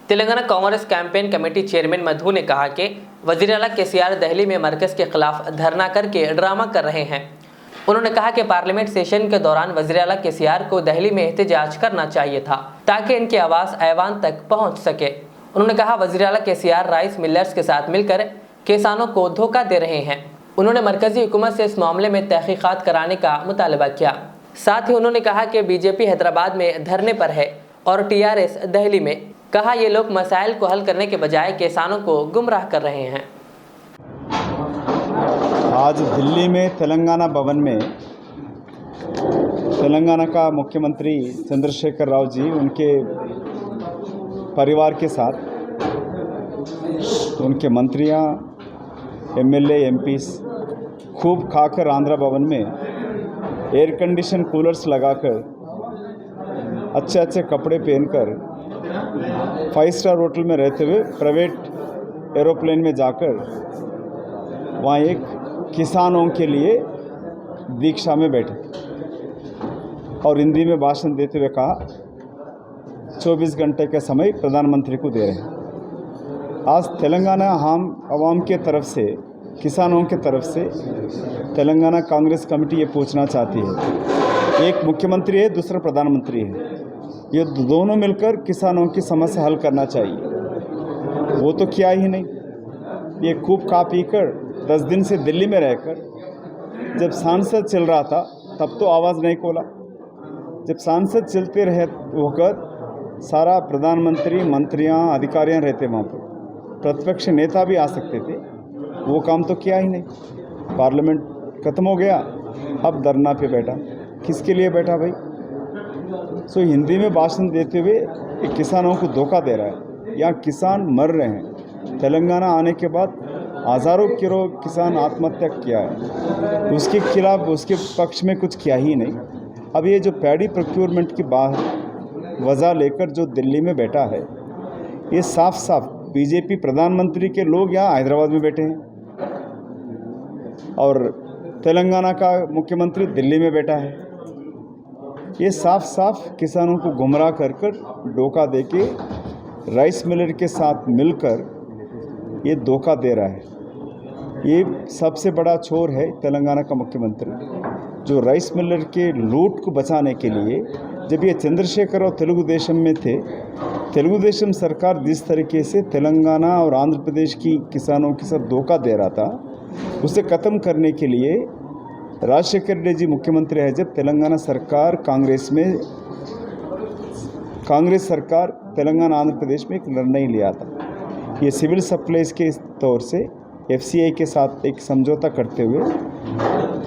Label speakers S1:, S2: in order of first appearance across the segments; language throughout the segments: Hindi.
S1: Telangana Congress campaign committee chairman Madhu ने कहा कि वजीर आला केसीआर दिल्ली में मरकज के खिलाफ धरना करके ड्रामा कर रहे हैं। उन्होंने कहा कि पार्लियामेंट सेशन के दौरान वजीर आला केसीआर को दिल्ली में एहतजाज करना चाहिए था ताकि इनकी आवाज़ ऐवान तक पहुंच सके। उन्होंने कहा वजीर आला केसीआर राइस मिलर्स के साथ मिलकर किसानों को धोखा दे रहे हैं। उन्होंने मरकजी हुकूमत से इस मामले में तहकीकात कराने का मुतालबा किया। साथ ही उन्होंने कहा कि बीजेपी हैदराबाद में धरने पर है और टीआरएस दिल्ली में। कहा ये लोग मसाइल को हल करने के बजाय किसानों को गुमराह कर रहे हैं।
S2: आज दिल्ली में तेलंगाना भवन में तेलंगाना का मुख्यमंत्री चंद्रशेखर राव जी उनके परिवार के साथ उनके मंत्रियां, एमएलए, एमपीस खूब खाकर आंध्रा भवन में एयर कंडीशन कूलर्स लगाकर अच्छे अच्छे कपड़े पहनकर 5 स्टार होटल में रहते हुए प्राइवेट एरोप्लेन में जाकर वहाँ एक किसानों के लिए दीक्षा में बैठे और हिंदी में भाषण देते हुए कहा 24 घंटे का समय प्रधानमंत्री को दे रहे हैं। आज तेलंगाना आवाम के तरफ से, किसानों के तरफ से तेलंगाना कांग्रेस कमेटी ये पूछना चाहती है, एक मुख्यमंत्री है, दूसरा प्रधानमंत्री है, ये दोनों मिलकर किसानों की समस्या हल करना चाहिए। वो तो किया ही नहीं। ये खूब खा पी कर 10 दिन से दिल्ली में रहकर जब सांसद चल रहा था तब तो आवाज़ नहीं खोला। जब सांसद चलते रहे होकर सारा प्रधानमंत्री, मंत्रियां, अधिकारियां रहते वहाँ पर, प्रतिपक्ष नेता भी आ सकते थे, वो काम तो किया ही नहीं। पार्लियामेंट ख़त्म हो गया, अब धरना पे बैठा। किसके लिए बैठा भाई? हिंदी में भाषण देते हुए किसानों को धोखा दे रहा है। यहाँ किसान मर रहे हैं। तेलंगाना आने के बाद हज़ारों किसान आत्महत्या किया है, उसके खिलाफ, उसके पक्ष में कुछ किया ही नहीं। अब ये जो पैडी प्रोक्योरमेंट की वजह लेकर जो दिल्ली में बैठा है, ये साफ साफ बीजेपी प्रधानमंत्री के लोग यहाँ हैदराबाद में बैठे हैं और तेलंगाना का मुख्यमंत्री दिल्ली में बैठा है। ये साफ साफ किसानों को गुमराह कर धोखा देके राइस मिलर के साथ मिलकर ये धोखा दे रहा है। ये सबसे बड़ा चोर है तेलंगाना का मुख्यमंत्री, जो राइस मिलर के लूट को बचाने के लिए, जब ये चंद्रशेखर और तेलुगु देशम में थे, तेलुगु देशम सरकार जिस तरीके से तेलंगाना और आंध्र प्रदेश की किसानों के साथ धोखा दे रहा था, उसे ख़त्म करने के लिए राजशेखर रेड्डी जी मुख्यमंत्री है जब तेलंगाना सरकार कांग्रेस सरकार तेलंगाना आंध्र प्रदेश में एक निर्णय लिया था। ये सिविल सप्लाईज के तौर से एफसीआई के साथ एक समझौता करते हुए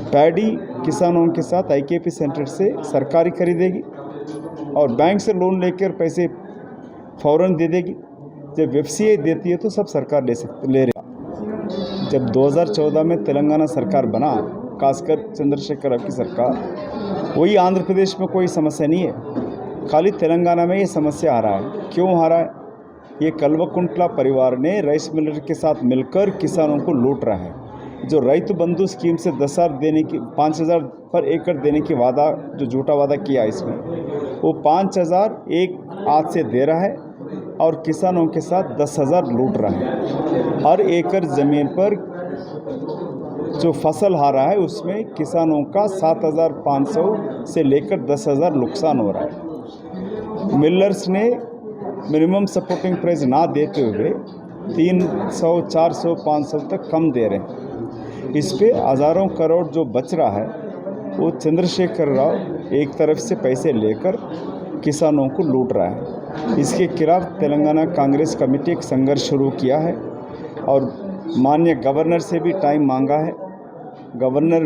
S2: पैडी किसानों के साथ आईकेपी सेंटर से सरकारी खरीदेगी और बैंक से लोन लेकर पैसे फ़ौरन दे देगी। जब एफसीआई देती है तो सब सरकार ले रही। जब 2014 में तेलंगाना सरकार बना, खासकर चंद्रशेखर राव की सरकार, वही आंध्र प्रदेश में कोई समस्या नहीं है, खाली तेलंगाना में ये समस्या आ रहा है। क्यों आ रहा है? ये कल्वकुंटला परिवार ने राइस मिलर के साथ मिलकर किसानों को लूट रहा है। जो रैतु बंधु स्कीम से 10,000 देने की, 5,000 पर एकड़ देने की वादा, जो झूठा वादा किया इसमें, वो 5,000 एक हाथ से दे रहा है और किसानों के साथ 10,000 लूट रहा है। हर एकड़ ज़मीन पर जो फसल आ रहा है उसमें किसानों का 7,500 से लेकर 10,000 नुकसान हो रहा है। मिलर्स ने मिनिमम सपोर्टिंग प्राइस ना देते हुए 300, 400, 500 तक कम दे रहे हैं। इस पे हज़ारों करोड़ जो बच रहा है वो चंद्रशेखर राव एक तरफ से पैसे लेकर किसानों को लूट रहा है। इसके खिलाफ तेलंगाना कांग्रेस कमेटी एक संघर्ष शुरू किया है और माननीय गवर्नर से भी टाइम मांगा है। गवर्नर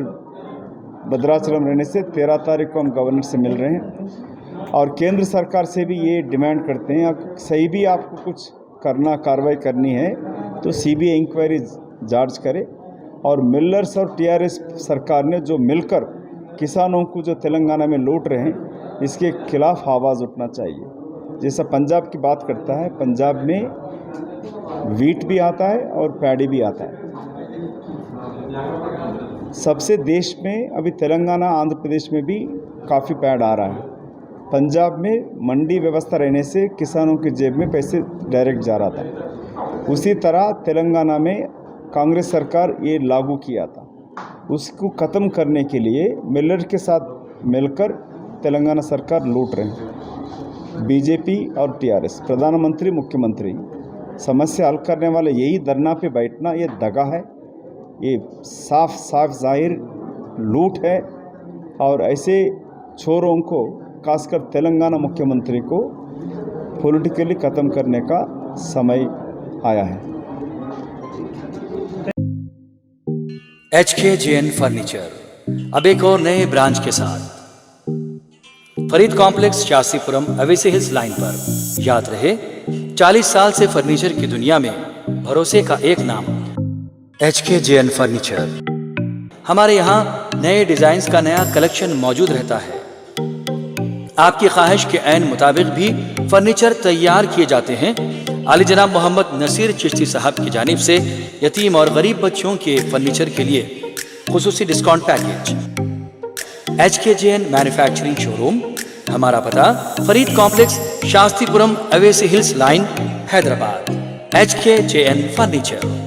S2: भद्राचलम रहने से 13 तारीख को हम गवर्नर से मिल रहे हैं और केंद्र सरकार से भी ये डिमांड करते हैं, सही भी आपको कुछ कार्रवाई करनी है तो सीबीआई इंक्वायरी जांच करे और मिलर्स और टीआरएस सरकार ने जो मिलकर किसानों को जो तेलंगाना में लूट रहे हैं, इसके खिलाफ आवाज़ उठना चाहिए। जैसा पंजाब की बात करता है, पंजाब में वीट भी आता है और पैडी भी आता है। सबसे देश में अभी तेलंगाना, आंध्र प्रदेश में भी काफ़ी पैड आ रहा है। पंजाब में मंडी व्यवस्था रहने से किसानों की जेब में पैसे डायरेक्ट जा रहा था। उसी तरह तेलंगाना में कांग्रेस सरकार ये लागू किया था। उसको ख़त्म करने के लिए मिलर के साथ मिलकर तेलंगाना सरकार लूट रहे हैं। बीजेपी और टीआरएस, प्रधानमंत्री मुख्यमंत्री समस्या हल करने वाले यही धरना पे बैठना ये दगा है, ये साफ साफ जाहिर लूट है। और ऐसे छोरों को, खासकर तेलंगाना मुख्यमंत्री को पॉलिटिकली ख़त्म करने का समय आया है।
S3: HKJN फर्नीचर अब एक और नए ब्रांच के साथ Farid complex, Shastripuram, Owaisi hills line पर। याद रहे, 40 साल से फर्नीचर की दुनिया में भरोसे का एक नाम HKJN फर्नीचर। हमारे यहाँ नए डिजाइन्स का नया कलेक्शन मौजूद रहता है। आपकी ख्वाहिश के ऐन मुताबिक भी फर्नीचर तैयार किए जाते हैं। आली जनाब मोहम्मद नसीर चिश्ती साहब की जानिब से यतीम और गरीब बच्चों के फर्नीचर के लिए खुसूसी discount package. HKJN manufacturing showroom, हमारा पता Farid complex, Shastripuram, Owaisi hills line, Hyderabad. HKJN furniture.